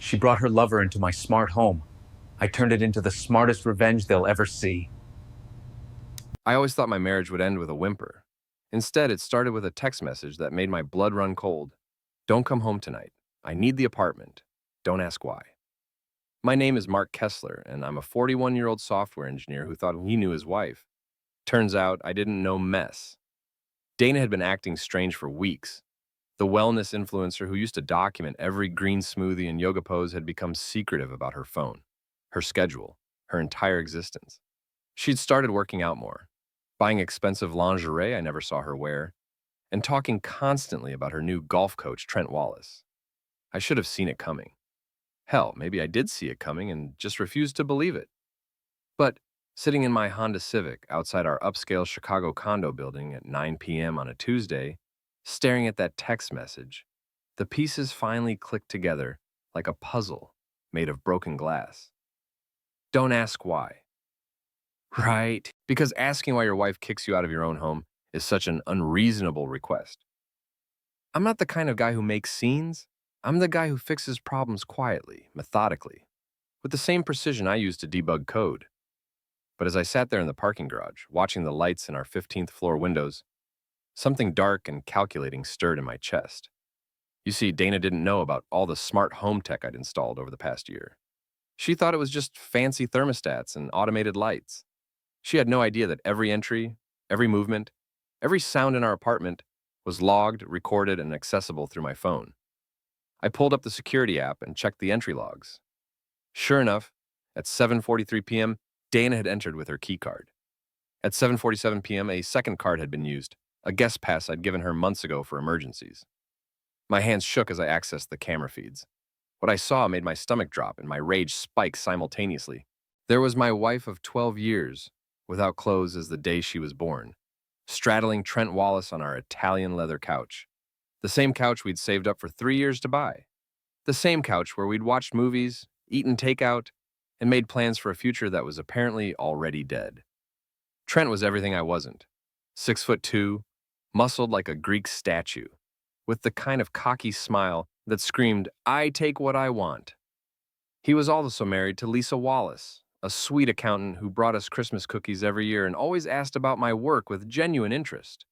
She brought her lover into my smart home. I turned it into the smartest revenge they'll ever see. I always thought my marriage would end with a whimper. Instead, it started with a text message that made my blood run cold. Don't come home tonight. I need the apartment. Don't ask why. My name is Mark Kessler, and I'm a 41-year-old software engineer who thought he knew his wife. Turns out I didn't know mess. Dana had been acting strange for weeks. The wellness influencer who used to document every green smoothie and yoga pose had become secretive about her phone, her schedule, her entire existence. She'd started working out more, buying expensive lingerie I never saw her wear, and talking constantly about her new golf coach, Trent Wallace. I should have seen it coming. Hell, maybe I did see it coming and just refused to believe it. But sitting in my Honda Civic outside our upscale Chicago condo building at 9 p.m. on a Tuesday, staring at that text message, the pieces finally clicked together like a puzzle made of broken glass. Don't ask why. Right, because asking why your wife kicks you out of your own home is such an unreasonable request. I'm not the kind of guy who makes scenes. I'm the guy who fixes problems quietly, methodically, with the same precision I use to debug code. But as I sat there in the parking garage, watching the lights in our 15th floor windows, something dark and calculating stirred in my chest. You see, Dana didn't know about all the smart home tech I'd installed over the past year. She thought it was just fancy thermostats and automated lights. She had no idea that every entry, every movement, every sound in our apartment was logged, recorded, and accessible through my phone. I pulled up the security app and checked the entry logs. Sure enough, at 7:43 p.m., Dana had entered with her key card. At 7:47 p.m., a second card had been used, a guest pass I'd given her months ago for emergencies. My hands shook as I accessed the camera feeds. What I saw made my stomach drop and my rage spike simultaneously. There was my wife of 12 years, without clothes as the day she was born, straddling Trent Wallace on our Italian leather couch. The same couch we'd saved up for 3 years to buy. The same couch where we'd watched movies, eaten takeout, and made plans for a future that was apparently already dead. Trent was everything I wasn't. 6'2", muscled like a Greek statue, with the kind of cocky smile that screamed, "I take what I want." He was also married to Lisa Wallace, a sweet accountant who brought us Christmas cookies every year and always asked about my work with genuine interest.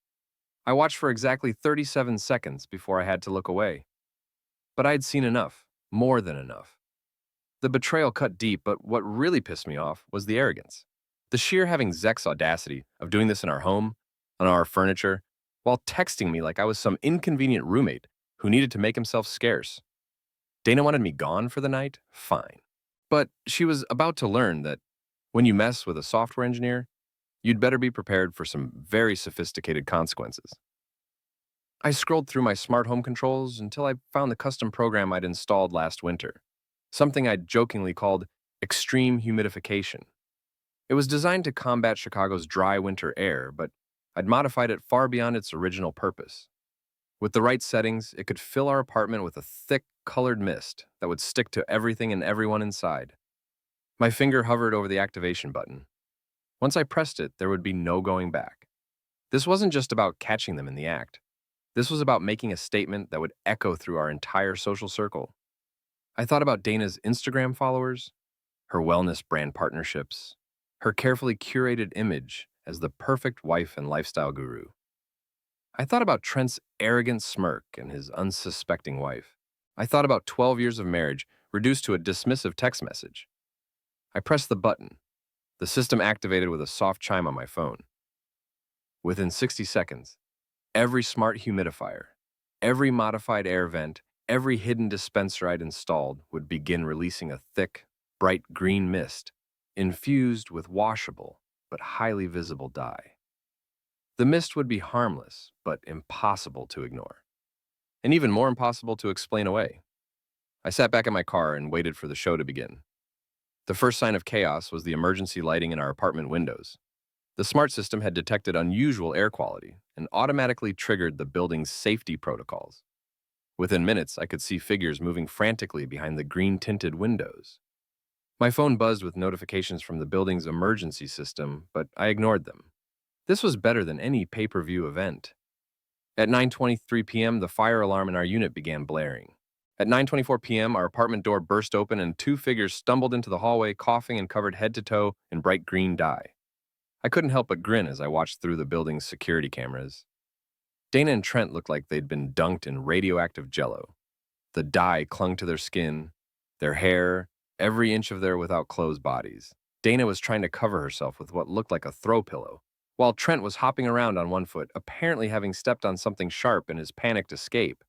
I watched for exactly 37 seconds before I had to look away. But I'd seen enough, more than enough. The betrayal cut deep, but what really pissed me off was the arrogance. The sheer having Zek's audacity of doing this in our home, on our furniture, while texting me like I was some inconvenient roommate who needed to make himself scarce. Dana wanted me gone for the night? Fine. But she was about to learn that when you mess with a software engineer, you'd better be prepared for some very sophisticated consequences. I scrolled through my smart home controls until I found the custom program I'd installed last winter, something I'd jokingly called extreme humidification. It was designed to combat Chicago's dry winter air, but I'd modified it far beyond its original purpose. With the right settings, it could fill our apartment with a thick, colored mist that would stick to everything and everyone inside. My finger hovered over the activation button. Once I pressed it, there would be no going back. This wasn't just about catching them in the act. This was about making a statement that would echo through our entire social circle. I thought about Dana's Instagram followers, her wellness brand partnerships, her carefully curated image as the perfect wife and lifestyle guru. I thought about Trent's arrogant smirk and his unsuspecting wife. I thought about 12 years of marriage reduced to a dismissive text message. I pressed the button. The system activated with a soft chime on my phone. Within 60 seconds, every smart humidifier, every modified air vent, every hidden dispenser I'd installed would begin releasing a thick, bright green mist, infused with washable but highly visible dye. The mist would be harmless, but impossible to ignore, and even more impossible to explain away. I sat back in my car and waited for the show to begin. The first sign of chaos was the emergency lighting in our apartment windows. The smart system had detected unusual air quality and automatically triggered the building's safety protocols. Within minutes, I could see figures moving frantically behind the green-tinted windows. My phone buzzed with notifications from the building's emergency system, but I ignored them. This was better than any pay-per-view event. At 9:23 p.m., the fire alarm in our unit began blaring. At 9:24 p.m., our apartment door burst open and two figures stumbled into the hallway, coughing and covered head to toe in bright green dye. I couldn't help but grin as I watched through the building's security cameras. Dana and Trent looked like they'd been dunked in radioactive jello. The dye clung to their skin, their hair, every inch of their without clothes bodies. Dana was trying to cover herself with what looked like a throw pillow, while Trent was hopping around on one foot, apparently having stepped on something sharp in his panicked escape.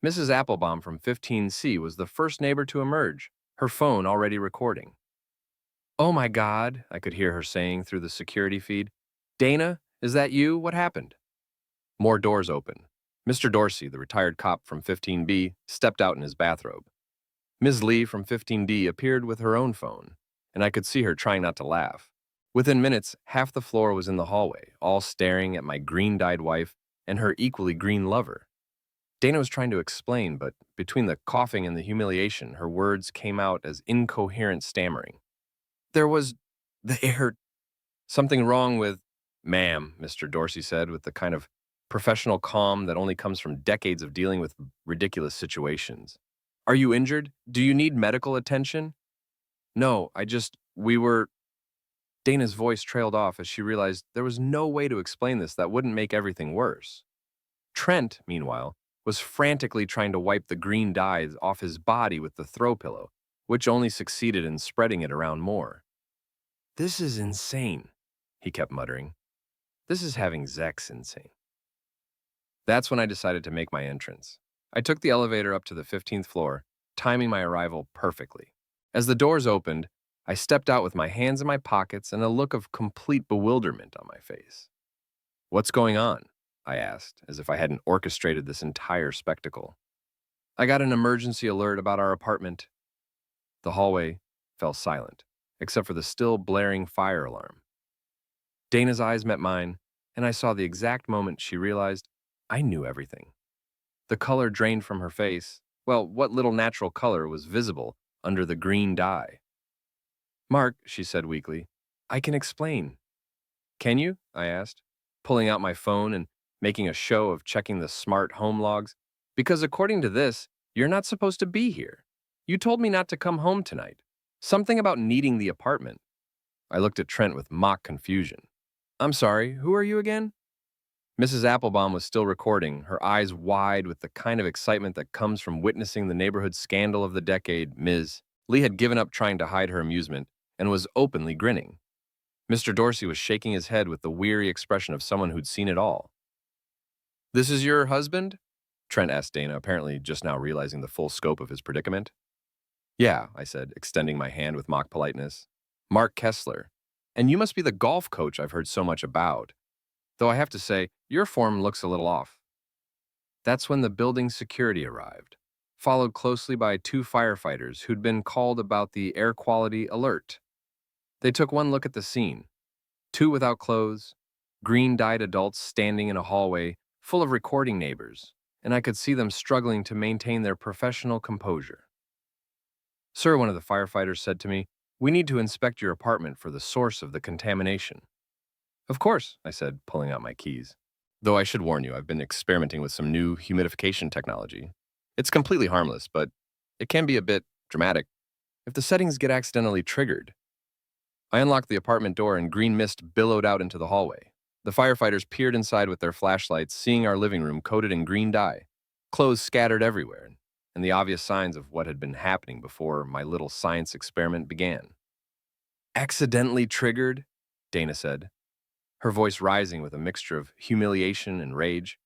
Mrs. Applebaum from 15C was the first neighbor to emerge, her phone already recording. "Oh my God," I could hear her saying through the security feed. "Dana, is that you? What happened?" More doors open. Mr. Dorsey, the retired cop from 15B, stepped out in his bathrobe. Ms. Lee from 15D appeared with her own phone, and I could see her trying not to laugh. Within minutes, half the floor was in the hallway, all staring at my green-dyed wife and her equally green lover. Dana was trying to explain, but between the coughing and the humiliation, her words came out as incoherent stammering. "There was... there... something wrong with..." "Ma'am," Mr. Dorsey said with the kind of professional calm that only comes from decades of dealing with ridiculous situations. "Are you injured? Do you need medical attention?" "No, we were..." Dana's voice trailed off as she realized there was no way to explain this that wouldn't make everything worse. Trent, meanwhile, was frantically trying to wipe the green dye off his body with the throw pillow, which only succeeded in spreading it around more. "This is insane," he kept muttering. "This is having Zex insane." That's when I decided to make my entrance. I took the elevator up to the 15th floor, timing my arrival perfectly. As the doors opened, I stepped out with my hands in my pockets and a look of complete bewilderment on my face. "What's going on?" I asked, as if I hadn't orchestrated this entire spectacle. "I got an emergency alert about our apartment." The hallway fell silent, except for the still blaring fire alarm. Dana's eyes met mine, and I saw the exact moment she realized I knew everything. The color drained from her face. Well, what little natural color was visible under the green dye? "Mark," she said weakly, "I can explain." "Can you?" I asked, pulling out my phone and making a show of checking the smart home logs. "Because according to this, you're not supposed to be here. You told me not to come home tonight. Something about needing the apartment." I looked at Trent with mock confusion. "I'm sorry, who are you again?" Mrs. Applebaum was still recording, her eyes wide with the kind of excitement that comes from witnessing the neighborhood scandal of the decade. Ms. Lee had given up trying to hide her amusement and was openly grinning. Mr. Dorsey was shaking his head with the weary expression of someone who'd seen it all. "This is your husband?" Trent asked Dana, apparently just now realizing the full scope of his predicament. "Yeah," I said, extending my hand with mock politeness. "Mark Kessler. And you must be the golf coach I've heard so much about. Though I have to say, your form looks a little off." That's when the building's security arrived, followed closely by two firefighters who'd been called about the air quality alert. They took one look at the scene. Two without clothes, green-dyed adults standing in a hallway full of recording neighbors, and I could see them struggling to maintain their professional composure. "Sir," one of the firefighters said to me, "we need to inspect your apartment for the source of the contamination." "Of course," I said, pulling out my keys. Though I should warn you, I've been experimenting with some new humidification technology. It's completely harmless, but it can be a bit dramatic if the settings get accidentally triggered. I unlocked the apartment door and green mist billowed out into the hallway. The firefighters peered inside with their flashlights, seeing our living room coated in green dye, clothes scattered everywhere, and the obvious signs of what had been happening before my little science experiment began. "Accidentally triggered?" Dana said, her voice rising with a mixture of humiliation and rage.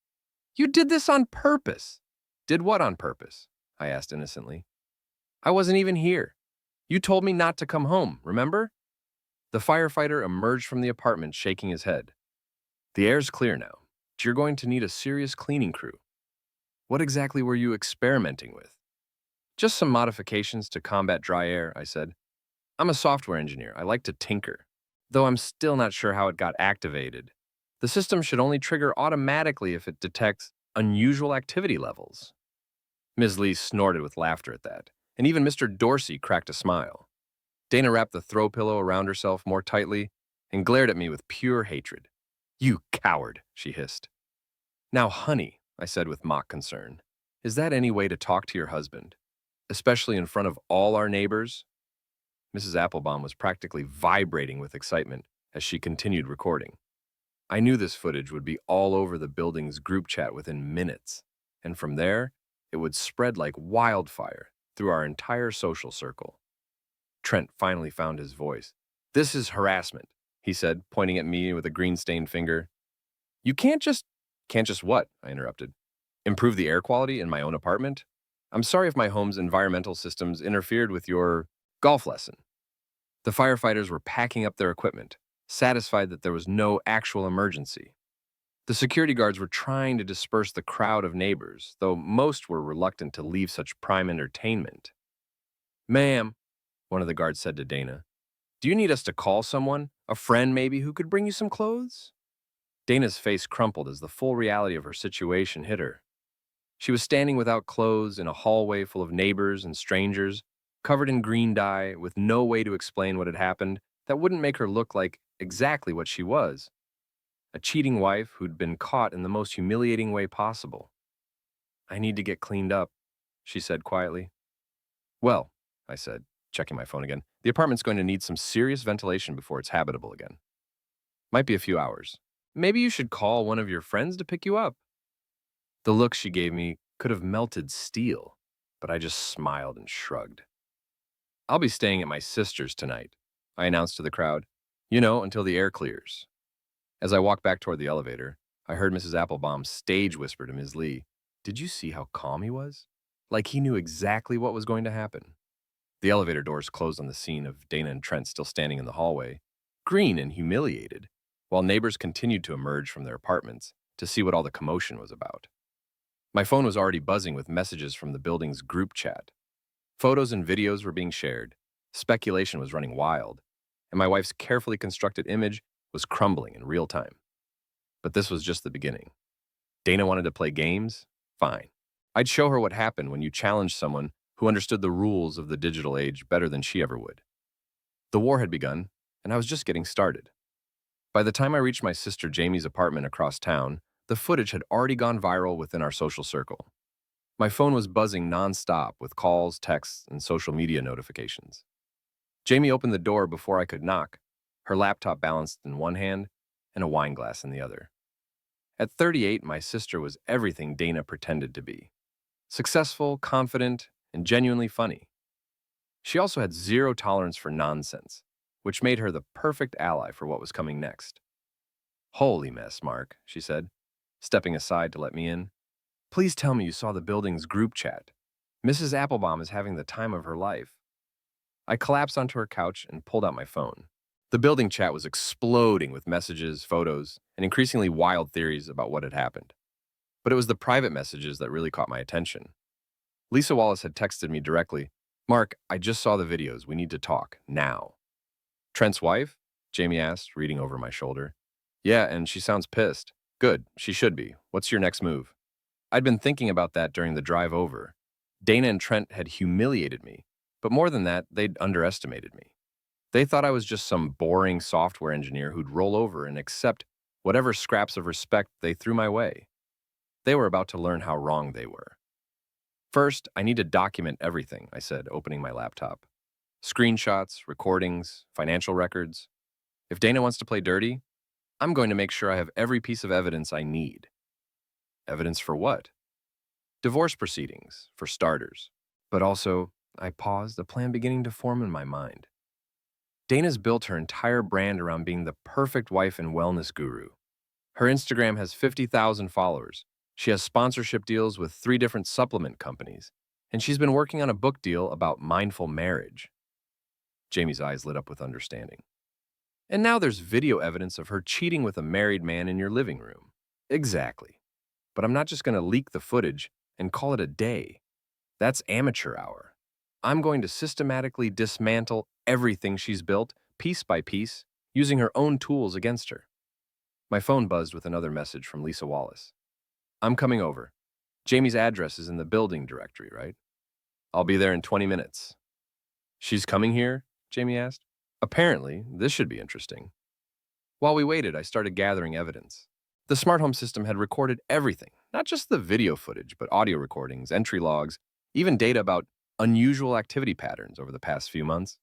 "You did this on purpose." "Did what on purpose?" I asked innocently. "I wasn't even here. You told me not to come home, remember?" The firefighter emerged from the apartment shaking his head. "The air's clear now, but you're going to need a serious cleaning crew." "What exactly were you experimenting with?" "Just some modifications to combat dry air," I said. "I'm a software engineer. I like to tinker. Though I'm still not sure how it got activated. The system should only trigger automatically if it detects unusual activity levels." Ms. Lee snorted with laughter at that, and even Mr. Dorsey cracked a smile. Dana wrapped the throw pillow around herself more tightly and glared at me with pure hatred. "You coward," she hissed. "Now, honey," I said with mock concern, Is that any way to talk to your husband, especially in front of all our neighbors? Mrs. Applebaum was practically vibrating with excitement as she continued recording. I knew this footage would be all over the building's group chat within minutes, and from there, it would spread like wildfire through our entire social circle. Trent finally found his voice. "This is harassment," he said, pointing at me with a green-stained finger. "You can't just—" "Can't just what?" I interrupted. "Improve the air quality in my own apartment? I'm sorry if my home's environmental systems interfered with your golf lesson." The firefighters were packing up their equipment, satisfied that there was no actual emergency. The security guards were trying to disperse the crowd of neighbors, though most were reluctant to leave such prime entertainment. "Ma'am," one of the guards said to Dana, "do you need us to call someone, a friend maybe, who could bring you some clothes?" Dana's face crumpled as the full reality of her situation hit her. She was standing without clothes in a hallway full of neighbors and strangers, covered in green dye, with no way to explain what had happened that wouldn't make her look like exactly what she was: a cheating wife who'd been caught in the most humiliating way possible. "I need to get cleaned up," she said quietly. "Well," I said, checking my phone again, "the apartment's going to need some serious ventilation before it's habitable again. Might be a few hours. Maybe you should call one of your friends to pick you up." The look she gave me could have melted steel, but I just smiled and shrugged. "I'll be staying at my sister's tonight," I announced to the crowd. Until the air clears." As I walked back toward the elevator, I heard Mrs. Applebaum stage whisper to Ms. Lee, "Did you see how calm he was? Like he knew exactly what was going to happen." The elevator doors closed on the scene of Dana and Trent still standing in the hallway, green and humiliated, while neighbors continued to emerge from their apartments to see what all the commotion was about. My phone was already buzzing with messages from the building's group chat. Photos and videos were being shared, speculation was running wild, and my wife's carefully constructed image was crumbling in real time. But this was just the beginning. Dana wanted to play games? Fine. I'd show her what happened when you challenged someone who understood the rules of the digital age better than she ever would. The war had begun, and I was just getting started. By the time I reached my sister Jamie's apartment across town, the footage had already gone viral within our social circle. My phone was buzzing nonstop with calls, texts, and social media notifications. Jamie opened the door before I could knock, her laptop balanced in one hand and a wine glass in the other. At 38, my sister was everything Dana pretended to be: successful, confident, and genuinely funny. She also had zero tolerance for nonsense, which made her the perfect ally for what was coming next. "Holy mess, Mark," she said, stepping aside to let me in. "Please tell me you saw the building's group chat. Mrs. Applebaum is having the time of her life." I collapsed onto her couch and pulled out my phone. The building chat was exploding with messages, photos, and increasingly wild theories about what had happened. But it was the private messages that really caught my attention. Lisa Wallace had texted me directly, "Mark, I just saw the videos. We need to talk, now." "Trent's wife?" Jamie asked, reading over my shoulder. "Yeah, and she sounds pissed." "Good, she should be. What's your next move?" I'd been thinking about that during the drive over. Dana and Trent had humiliated me, but more than that, they'd underestimated me. They thought I was just some boring software engineer who'd roll over and accept whatever scraps of respect they threw my way. They were about to learn how wrong they were. "First, I need to document everything," I said, opening my laptop. "Screenshots, recordings, financial records. If Dana wants to play dirty, I'm going to make sure I have every piece of evidence I need." "Evidence for what?" "Divorce proceedings, for starters. But also," I paused, a plan beginning to form in my mind. "Dana's built her entire brand around being the perfect wife and wellness guru. Her Instagram has 50,000 followers. She has sponsorship deals with 3 different supplement companies, and she's been working on a book deal about mindful marriage." Jamie's eyes lit up with understanding. "And now there's video evidence of her cheating with a married man in your living room." "Exactly. But I'm not just going to leak the footage and call it a day. That's amateur hour. I'm going to systematically dismantle everything she's built, piece by piece, using her own tools against her." My phone buzzed with another message from Lisa Wallace. "I'm coming over. Jamie's address is in the building directory, right? I'll be there in 20 minutes. "She's coming here?" Jamie asked. "Apparently, this should be interesting." While we waited, I started gathering evidence. The smart home system had recorded everything, Not just the video footage, but audio recordings, entry logs, even data about unusual activity patterns over the past few months.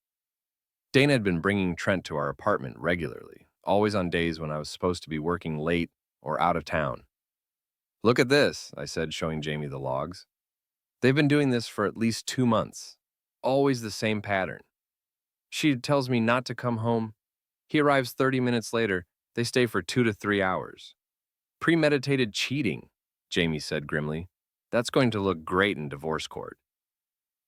Dana had been bringing Trent to our apartment regularly, always on days when I was supposed to be working late or out of town. "Look at this," I said, showing Jamie the logs. "They've been doing this for at least 2 months. Always the same pattern. She tells me not to come home. He arrives 30 minutes later. They stay for 2 to 3 hours. Premeditated cheating," Jamie said grimly. "That's going to look great in divorce court."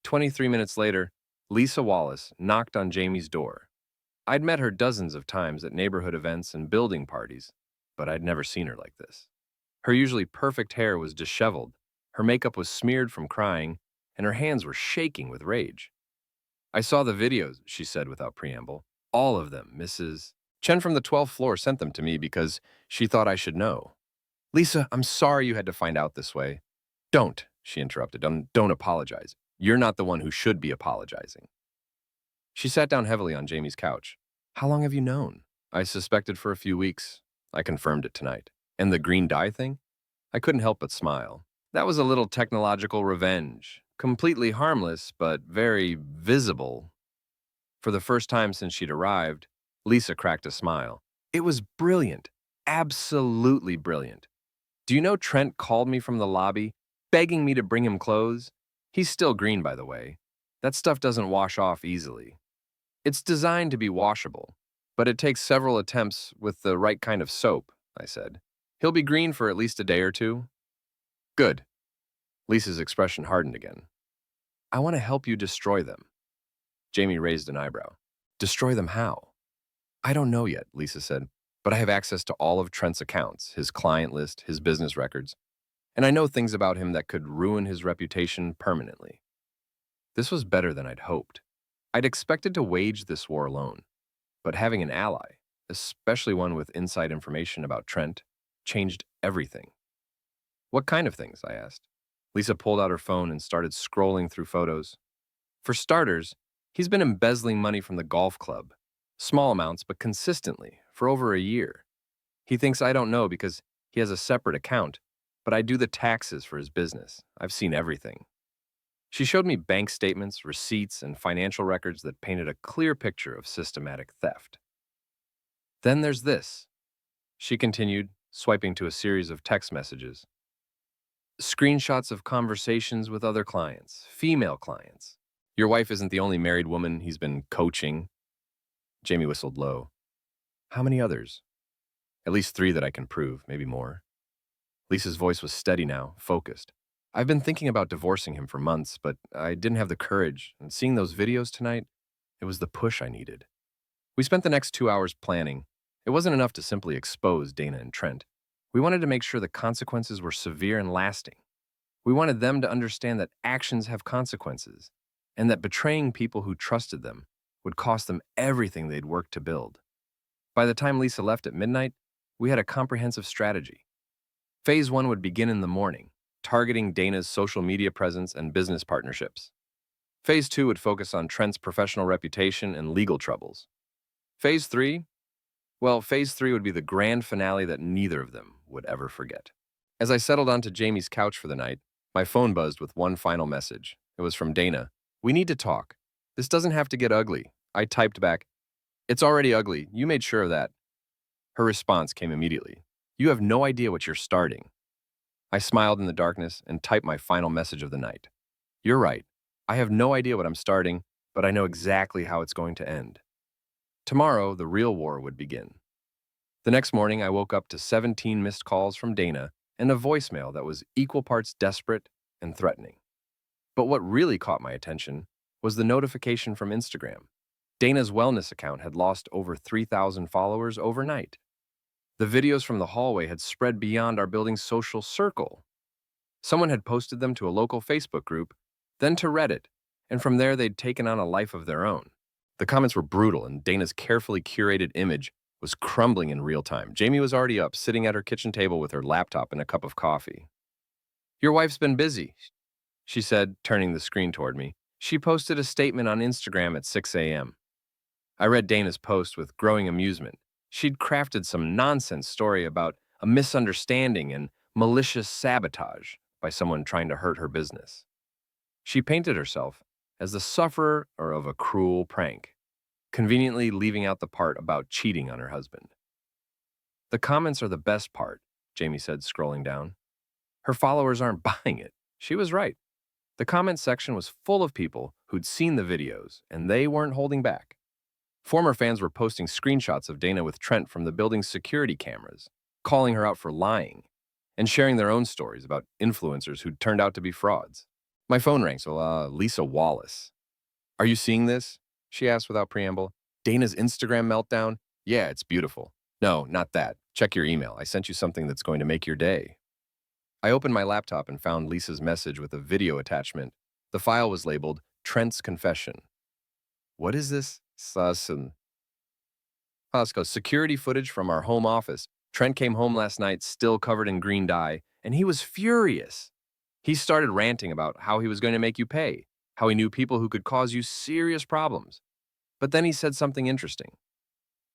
23 minutes later, Lisa Wallace knocked on Jamie's door. I'd met her dozens of times at neighborhood events and building parties, but I'd never seen her like this. Her usually perfect hair was disheveled, her makeup was smeared from crying, and her hands were shaking with rage. "I saw the videos," she said without preamble. "All of them, Mrs. Chen from the 12th floor sent them to me because she thought I should know." "Lisa, I'm sorry you had to find out this way." "Don't," she interrupted. Don't apologize. You're not the one who should be apologizing." She sat down heavily on Jamie's couch. "How long have you known?" "I suspected for a few weeks. I confirmed it tonight." "And the green dye thing?" I couldn't help but smile. That was a little technological revenge. Completely harmless, but very visible. For the first time since she'd arrived, Lisa cracked a smile. "It was brilliant. Absolutely brilliant. Do you know Trent called me from the lobby, begging me to bring him clothes? He's still green, by the way. That stuff doesn't wash off easily. It's designed to be washable, but it takes several attempts with the right kind of soap," I said. "He'll be green for at least a day or two." "Good." Lisa's expression hardened again. "I want to help you destroy them." Jamie raised an eyebrow. "Destroy them how?" "I don't know yet," Lisa said, "but I have access to all of Trent's accounts, his client list, his business records, and I know things about him that could ruin his reputation permanently." This was better than I'd hoped. I'd expected to wage this war alone, but having an ally, especially one with inside information about Trent, changed everything. "What kind of things?" I asked. Lisa pulled out her phone and started scrolling through photos. "For starters, he's been embezzling money from the golf club. Small amounts, but consistently, for over a year. He thinks I don't know because he has a separate account, but I do the taxes for his business. I've seen everything." She showed me bank statements, receipts, and financial records that painted a clear picture of systematic theft. "Then there's this," she continued, swiping to a series of text messages. "Screenshots of conversations with other clients, female clients. Your wife isn't the only married woman he's been coaching." Jamie whistled low. "How many others?" "At least 3 that I can prove, maybe more." Lisa's voice was steady now, focused. "I've been thinking about divorcing him for months, but I didn't have the courage, and seeing those videos tonight, it was the push I needed." We spent the next 2 hours planning. It wasn't enough to simply expose Dana and Trent. We wanted to make sure the consequences were severe and lasting. We wanted them to understand that actions have consequences, and that betraying people who trusted them would cost them everything they'd worked to build. By the time Lisa left at midnight, we had a comprehensive strategy. Phase 1 would begin in the morning, targeting Dana's social media presence and business partnerships. Phase 2 would focus on Trent's professional reputation and legal troubles. Phase 3? Well, Phase 3 would be the grand finale that neither of them would ever forget. As I settled onto Jamie's couch for the night, my phone buzzed with one final message. It was from Dana. "We need to talk. This doesn't have to get ugly." I typed back, "It's already ugly. You made sure of that." Her response came immediately. "You have no idea what you're starting." I smiled in the darkness and typed my final message of the night. "You're right. I have no idea what I'm starting, but I know exactly how it's going to end." Tomorrow, the real war would begin. The next morning, I woke up to 17 missed calls from Dana and a voicemail that was equal parts desperate and threatening. But what really caught my attention was the notification from Instagram. Dana's wellness account had lost over 3,000 followers overnight. The videos from the hallway had spread beyond our building's social circle. Someone had posted them to a local Facebook group, then to Reddit, and from there they'd taken on a life of their own. The comments were brutal, and Dana's carefully curated image was crumbling in real time. Jamie was already up, sitting at her kitchen table with her laptop and a cup of coffee. "Your wife's been busy," she said, turning the screen toward me. "She posted a statement on Instagram at 6 a.m. I read Dana's post with growing amusement. She'd crafted some nonsense story about a misunderstanding and malicious sabotage by someone trying to hurt her business. She painted herself as the sufferer of a cruel prank, conveniently leaving out the part about cheating on her husband. The comments are the best part, Jamie said, scrolling down. Her followers aren't buying it. She was right. The comment section was full of people who'd seen the videos, and they weren't holding back. Former fans were posting screenshots of Dana with Trent from the building's security cameras, calling her out for lying, and sharing their own stories about influencers who'd turned out to be frauds. My phone rang, so, Lisa Wallace. Are you seeing this? She asked without preamble. Dana's Instagram meltdown? Yeah, it's beautiful. No, not that. Check your email. I sent you something that's going to make your day. I opened my laptop and found Lisa's message with a video attachment. The file was labeled Trent's Confession. What is this? Security footage from our home office. Trent came home last night still covered in green dye, and he was furious. He started ranting about how he was going to make you pay, how he knew people who could cause you serious problems. But then he said something interesting.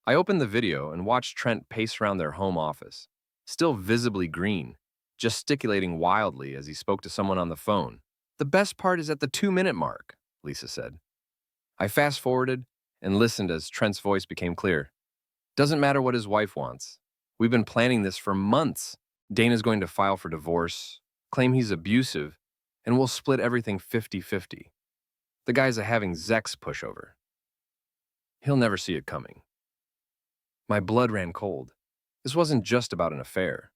I opened the video and watched Trent pace around their home office, still visibly green, gesticulating wildly as he spoke to someone on the phone. The best part is at the 2-minute mark, Lisa said. I fast-forwarded and listened as Trent's voice became clear. Doesn't matter what his wife wants. We've been planning this for months. Dana's going to file for divorce, claim he's abusive, and we'll split everything 50-50. The guy's a having Zex pushover. He'll never see it coming. My blood ran cold. This wasn't just about an affair.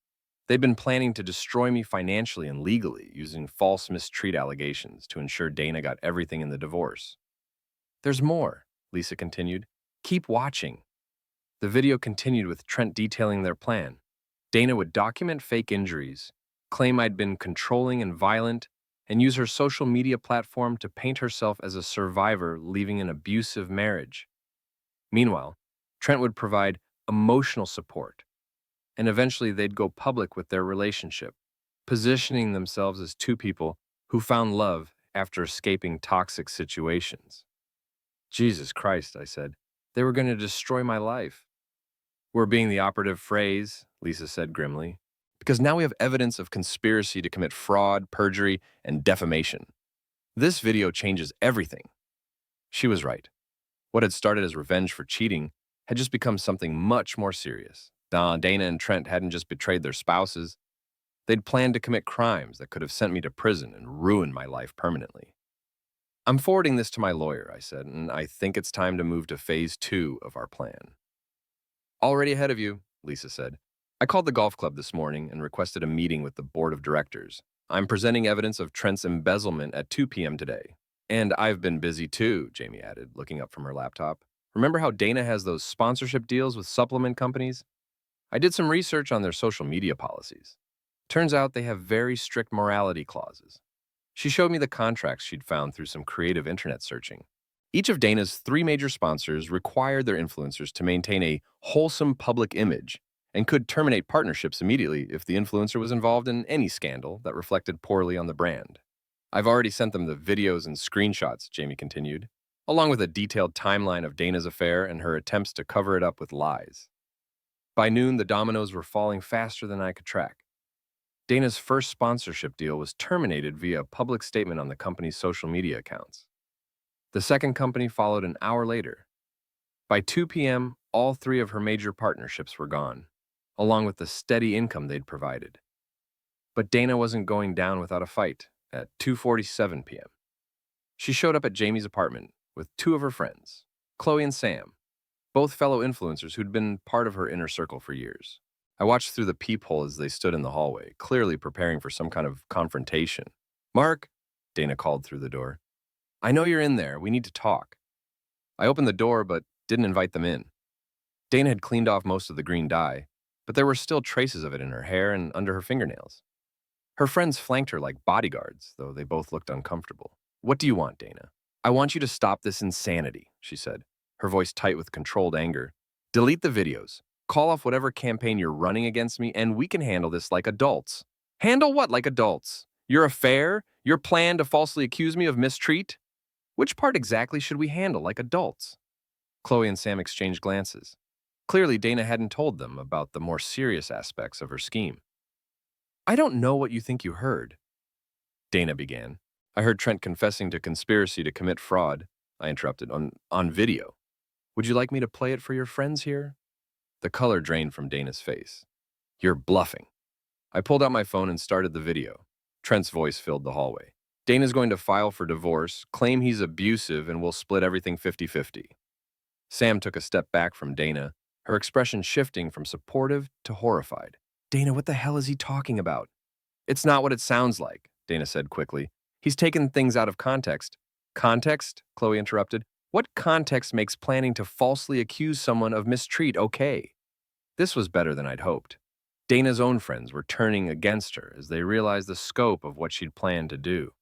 They'd been planning to destroy me financially and legally, using false mistreat allegations to ensure Dana got everything in the divorce. There's more, Lisa continued. Keep watching. The video continued with Trent detailing their plan. Dana would document fake injuries, claim I'd been controlling and violent, and use her social media platform to paint herself as a survivor leaving an abusive marriage. Meanwhile, Trent would provide emotional support, and eventually they'd go public with their relationship, positioning themselves as two people who found love after escaping toxic situations. Jesus Christ, I said. They were going to destroy my life. We're being the operative phrase, Lisa said grimly, because now we have evidence of conspiracy to commit fraud, perjury, and defamation. This video changes everything. She was right. What had started as revenge for cheating had just become something much more serious. Dana and Trent hadn't just betrayed their spouses. They'd planned to commit crimes that could have sent me to prison and ruined my life permanently. I'm forwarding this to my lawyer, I said, and I think it's time to move to phase 2 of our plan. Already ahead of you, Lisa said. I called the golf club this morning and requested a meeting with the board of directors. I'm presenting evidence of Trent's embezzlement at 2 p.m. today. And I've been busy too, Jamie added, looking up from her laptop. Remember how Dana has those sponsorship deals with supplement companies? I did some research on their social media policies. Turns out they have very strict morality clauses. She showed me the contracts she'd found through some creative internet searching. Each of Dana's 3 major sponsors required their influencers to maintain a wholesome public image and could terminate partnerships immediately if the influencer was involved in any scandal that reflected poorly on the brand. I've already sent them the videos and screenshots, Jamie continued, along with a detailed timeline of Dana's affair and her attempts to cover it up with lies. By noon, the dominoes were falling faster than I could track. Dana's first sponsorship deal was terminated via a public statement on the company's social media accounts. The second company followed an hour later. By 2 p.m., all 3 of her major partnerships were gone, along with the steady income they'd provided. But Dana wasn't going down without a fight. At 2:47 p.m., she showed up at Jamie's apartment with 2 of her friends, Chloe and Sam, both fellow influencers who'd been part of her inner circle for years. I watched through the peephole as they stood in the hallway, clearly preparing for some kind of confrontation. Mark, Dana called through the door. I know you're in there. We need to talk. I opened the door, but didn't invite them in. Dana had cleaned off most of the green dye, but there were still traces of it in her hair and under her fingernails. Her friends flanked her like bodyguards, though they both looked uncomfortable. What do you want, Dana? I want you to stop this insanity, she said, her voice tight with controlled anger. Delete the videos. Call off whatever campaign you're running against me, and we can handle this like adults. Handle what like adults? Your affair? Your plan to falsely accuse me of mistreat? Which part exactly should we handle like adults? Chloe and Sam exchanged glances. Clearly, Dana hadn't told them about the more serious aspects of her scheme. I don't know what you think you heard, Dana began. I heard Trent confessing to conspiracy to commit fraud, I interrupted, on video. Would you like me to play it for your friends here? The color drained from Dana's face. You're bluffing. I pulled out my phone and started the video. Trent's voice filled the hallway. Dana's going to file for divorce, claim he's abusive, and we'll split everything 50-50. Sam took a step back from Dana, her expression shifting from supportive to horrified. Dana, what the hell is he talking about? It's not what it sounds like, Dana said quickly. He's taken things out of context. Context? Chloe interrupted. What context makes planning to falsely accuse someone of mistreat okay? This was better than I'd hoped. Dana's own friends were turning against her as they realized the scope of what she'd planned to do.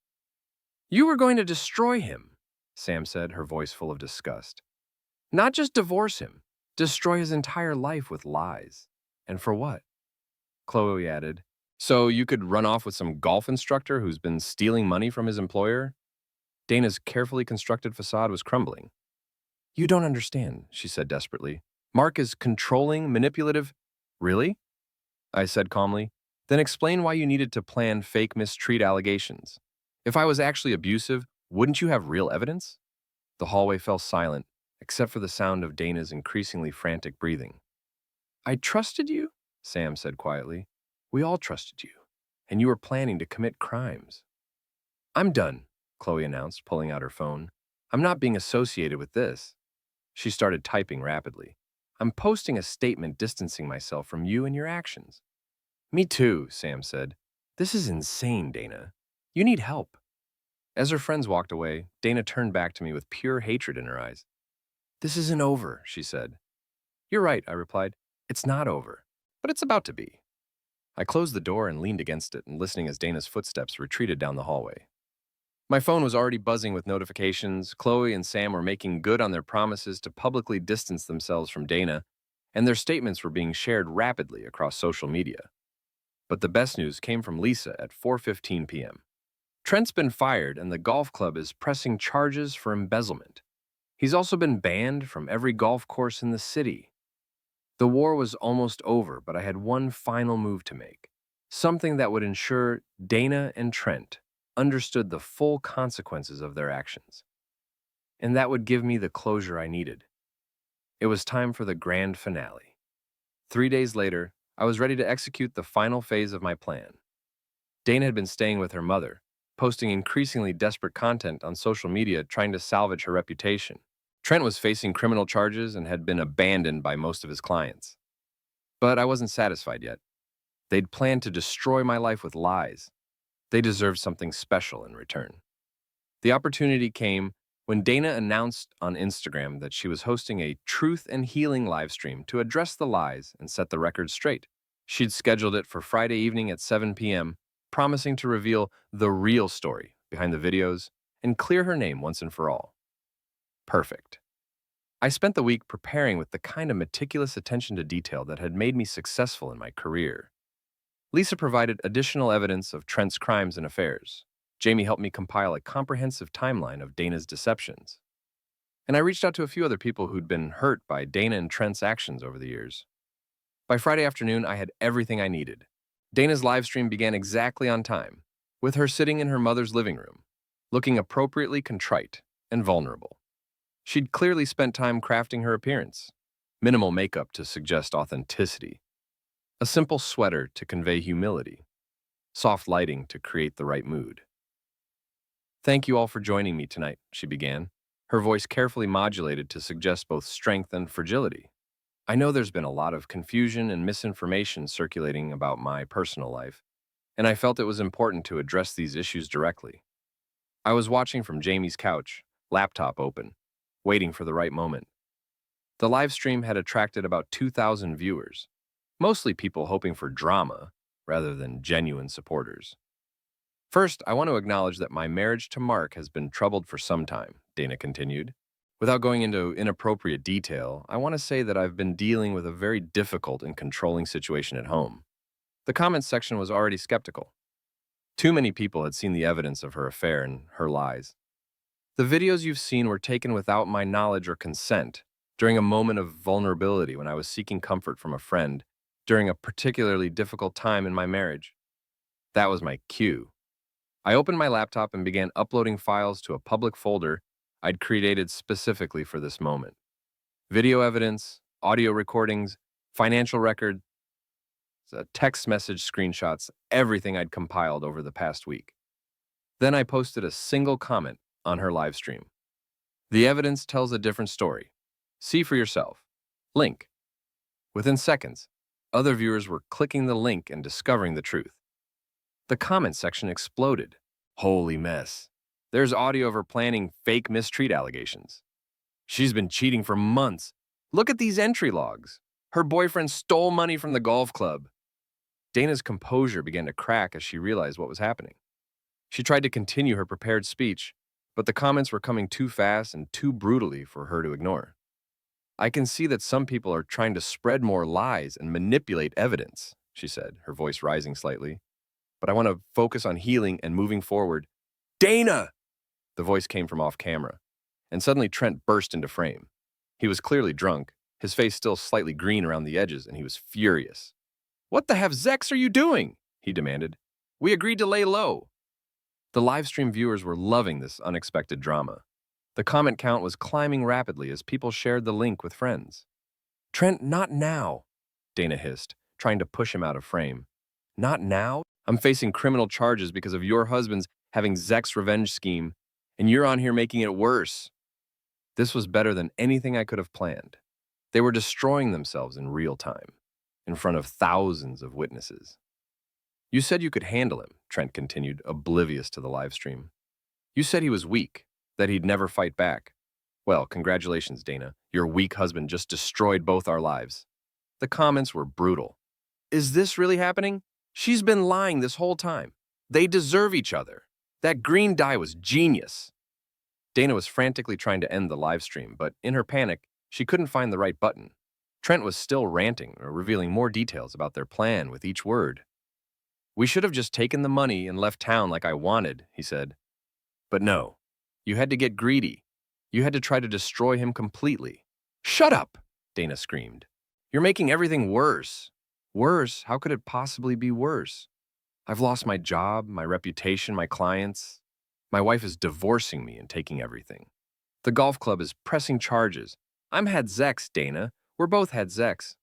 You were going to destroy him, Sam said, her voice full of disgust. Not just divorce him, destroy his entire life with lies. And for what? Chloe added, so you could run off with some golf instructor who's been stealing money from his employer? Dana's carefully constructed facade was crumbling. You don't understand, she said desperately. Mark is controlling, manipulative. Really? I said calmly. Then explain why you needed to plan fake mistreat allegations. If I was actually abusive, wouldn't you have real evidence? The hallway fell silent, except for the sound of Dana's increasingly frantic breathing. I trusted you, Sam said quietly. We all trusted you, and you were planning to commit crimes. I'm done, Chloe announced, pulling out her phone. I'm not being associated with this. She started typing rapidly. I'm posting a statement distancing myself from you and your actions. Me too, Sam said. This is insane, Dana. You need help. As her friends walked away, Dana turned back to me with pure hatred in her eyes. This isn't over, she said. You're right, I replied. It's not over, but it's about to be. I closed the door and leaned against it, and listening as Dana's footsteps retreated down the hallway. My phone was already buzzing with notifications. Chloe and Sam were making good on their promises to publicly distance themselves from Dana, and their statements were being shared rapidly across social media. But the best news came from Lisa at 4:15 p.m. Trent's been fired, and the golf club is pressing charges for embezzlement. He's also been banned from every golf course in the city. The war was almost over, but I had one final move to make, something that would ensure Dana and Trent understood the full consequences of their actions. And that would give me the closure I needed. It was time for the grand finale. 3 days later, I was ready to execute the final phase of my plan. Dana had been staying with her mother, posting increasingly desperate content on social media trying to salvage her reputation. Trent was facing criminal charges and had been abandoned by most of his clients. But I wasn't satisfied yet. They'd planned to destroy my life with lies. They deserved something special in return. The opportunity came when Dana announced on Instagram that she was hosting a truth and healing livestream to address the lies and set the record straight. She'd scheduled it for Friday evening at 7 p.m., promising to reveal the real story behind the videos and clear her name once and for all. Perfect. I spent the week preparing with the kind of meticulous attention to detail that had made me successful in my career. Lisa provided additional evidence of Trent's crimes and affairs. Jamie helped me compile a comprehensive timeline of Dana's deceptions. And I reached out to a few other people who'd been hurt by Dana and Trent's actions over the years. By Friday afternoon, I had everything I needed. Dana's live stream began exactly on time, with her sitting in her mother's living room, looking appropriately contrite and vulnerable. She'd clearly spent time crafting her appearance, minimal makeup to suggest authenticity, a simple sweater to convey humility, soft lighting to create the right mood. Thank you all for joining me tonight, she began, her voice carefully modulated to suggest both strength and fragility. I know there's been a lot of confusion and misinformation circulating about my personal life, and I felt it was important to address these issues directly. I was watching from Jamie's couch, laptop open, waiting for the right moment. The live stream had attracted about 2,000 viewers, mostly people hoping for drama rather than genuine supporters. First, I want to acknowledge that my marriage to Mark has been troubled for some time, Dana continued. Without going into inappropriate detail, I want to say that I've been dealing with a very difficult and controlling situation at home. The comments section was already skeptical. Too many people had seen the evidence of her affair and her lies. The videos you've seen were taken without my knowledge or consent, during a moment of vulnerability when I was seeking comfort from a friend, during a particularly difficult time in my marriage. That was my cue. I opened my laptop and began uploading files to a public folder I'd created specifically for this moment. Video evidence, audio recordings, financial records, text message screenshots, everything I'd compiled over the past week. Then I posted a single comment on her live stream. The evidence tells a different story. See for yourself. Link. Within seconds, other viewers were clicking the link and discovering the truth. The comment section exploded. Holy mess. There's audio of her planning fake mistreat allegations. She's been cheating for months. Look at these entry logs. Her boyfriend stole money from the golf club. Dana's composure began to crack as she realized what was happening. She tried to continue her prepared speech, but the comments were coming too fast and too brutally for her to ignore. I can see that some people are trying to spread more lies and manipulate evidence, she said, her voice rising slightly. But I want to focus on healing and moving forward. Dana! The voice came from off camera, and suddenly Trent burst into frame. He was clearly drunk, his face still slightly green around the edges, and he was furious. What the Zex are you doing? He demanded. We agreed to lay low. The livestream viewers were loving this unexpected drama. The comment count was climbing rapidly as people shared the link with friends. Trent, not now, Dana hissed, trying to push him out of frame. Not now? I'm facing criminal charges because of your husband's having Zek's revenge scheme, and you're on here making it worse. This was better than anything I could have planned. They were destroying themselves in real time, in front of thousands of witnesses. You said you could handle him, Trent continued, oblivious to the live stream. You said he was weak, that he'd never fight back. Well, congratulations, Dana. Your weak husband just destroyed both our lives. The comments were brutal. Is this really happening? She's been lying this whole time. They deserve each other. That green dye was genius. Dana was frantically trying to end the live stream, but in her panic, she couldn't find the right button. Trent was still ranting or revealing more details about their plan with each word. We should have just taken the money and left town like I wanted, he said. But no, you had to get greedy. You had to try to destroy him completely. Shut up, Dana screamed. You're making everything worse. Worse? How could it possibly be worse? I've lost my job, my reputation, my clients. My wife is divorcing me and taking everything. The golf club is pressing charges. I'm had Zex, Dana. We're both had Zex.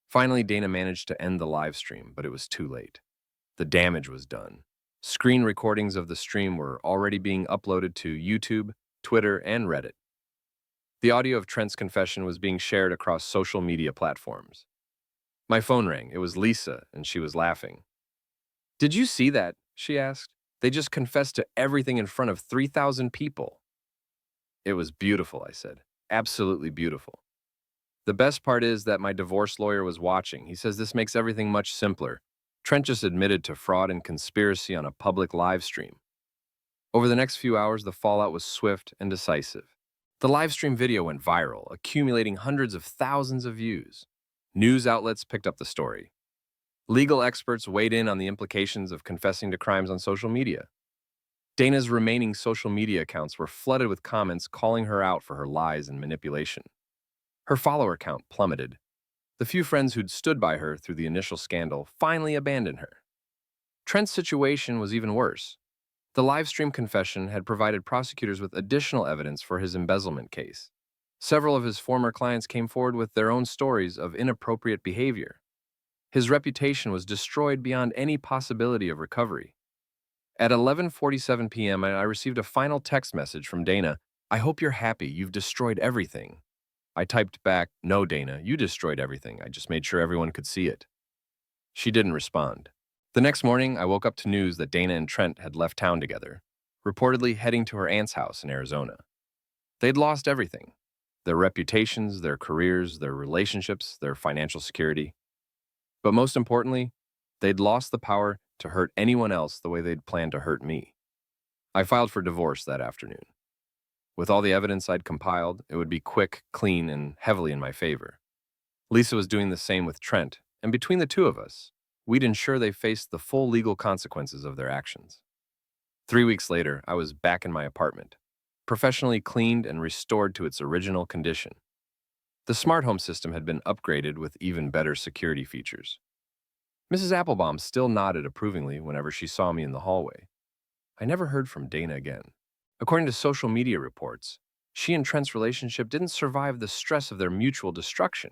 Finally, Dana managed to end the live stream, but it was too late. The damage was done. Screen recordings of the stream were already being uploaded to YouTube, Twitter, and Reddit. The audio of Trent's confession was being shared across social media platforms. My phone rang. It was Lisa, and she was laughing. Did you see that? She asked. They just confessed to everything in front of 3,000 people. It was beautiful, I said. Absolutely beautiful. The best part is that my divorce lawyer was watching. He says this makes everything much simpler. Trent just admitted to fraud and conspiracy on a public live stream. Over the next few hours, the fallout was swift and decisive. The live stream video went viral, accumulating hundreds of thousands of views. News outlets picked up the story. Legal experts weighed in on the implications of confessing to crimes on social media. Dana's remaining social media accounts were flooded with comments calling her out for her lies and manipulation. Her follower count plummeted. The few friends who'd stood by her through the initial scandal finally abandoned her. Trent's situation was even worse. The livestream confession had provided prosecutors with additional evidence for his embezzlement case. Several of his former clients came forward with their own stories of inappropriate behavior. His reputation was destroyed beyond any possibility of recovery. At 11:47 p.m., I received a final text message from Dana. I hope you're happy. You've destroyed everything. I typed back, no, Dana, you destroyed everything. I just made sure everyone could see it. She didn't respond. The next morning, I woke up to news that Dana and Trent had left town together, reportedly heading to her aunt's house in Arizona. They'd lost everything. Their reputations, their careers, their relationships, their financial security. But most importantly, they'd lost the power to hurt anyone else the way they'd planned to hurt me. I filed for divorce that afternoon. With all the evidence I'd compiled, it would be quick, clean, and heavily in my favor. Lisa was doing the same with Trent, and between the two of us, we'd ensure they faced the full legal consequences of their actions. 3 weeks later, I was back in my apartment, professionally cleaned and restored to its original condition. The smart home system had been upgraded with even better security features. Mrs. Applebaum still nodded approvingly whenever she saw me in the hallway. I never heard from Dana again. According to social media reports, she and Trent's relationship didn't survive the stress of their mutual destruction.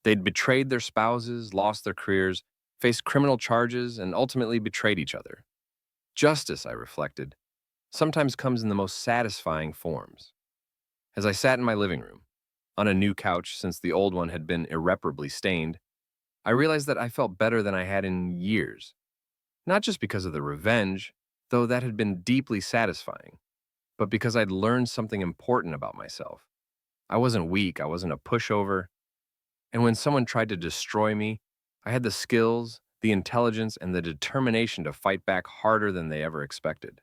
They'd betrayed their spouses, lost their careers, faced criminal charges, and ultimately betrayed each other. Justice, I reflected, sometimes comes in the most satisfying forms. As I sat in my living room, on a new couch since the old one had been irreparably stained, I realized that I felt better than I had in years. Not just because of the revenge, though that had been deeply satisfying, but because I'd learned something important about myself. I wasn't weak, I wasn't a pushover, and when someone tried to destroy me, I had the skills, the intelligence, and the determination to fight back harder than they ever expected.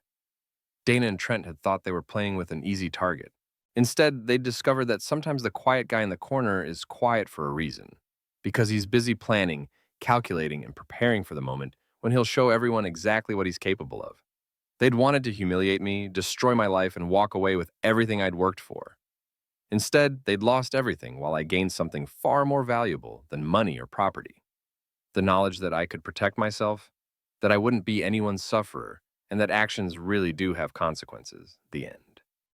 Dana and Trent had thought they were playing with an easy target. Instead, they discovered that sometimes the quiet guy in the corner is quiet for a reason, because he's busy planning, calculating, and preparing for the moment when he'll show everyone exactly what he's capable of. They'd wanted to humiliate me, destroy my life, and walk away with everything I'd worked for. Instead, they'd lost everything while I gained something far more valuable than money or property. The knowledge that I could protect myself, that I wouldn't be anyone's sufferer, and that actions really do have consequences. The end.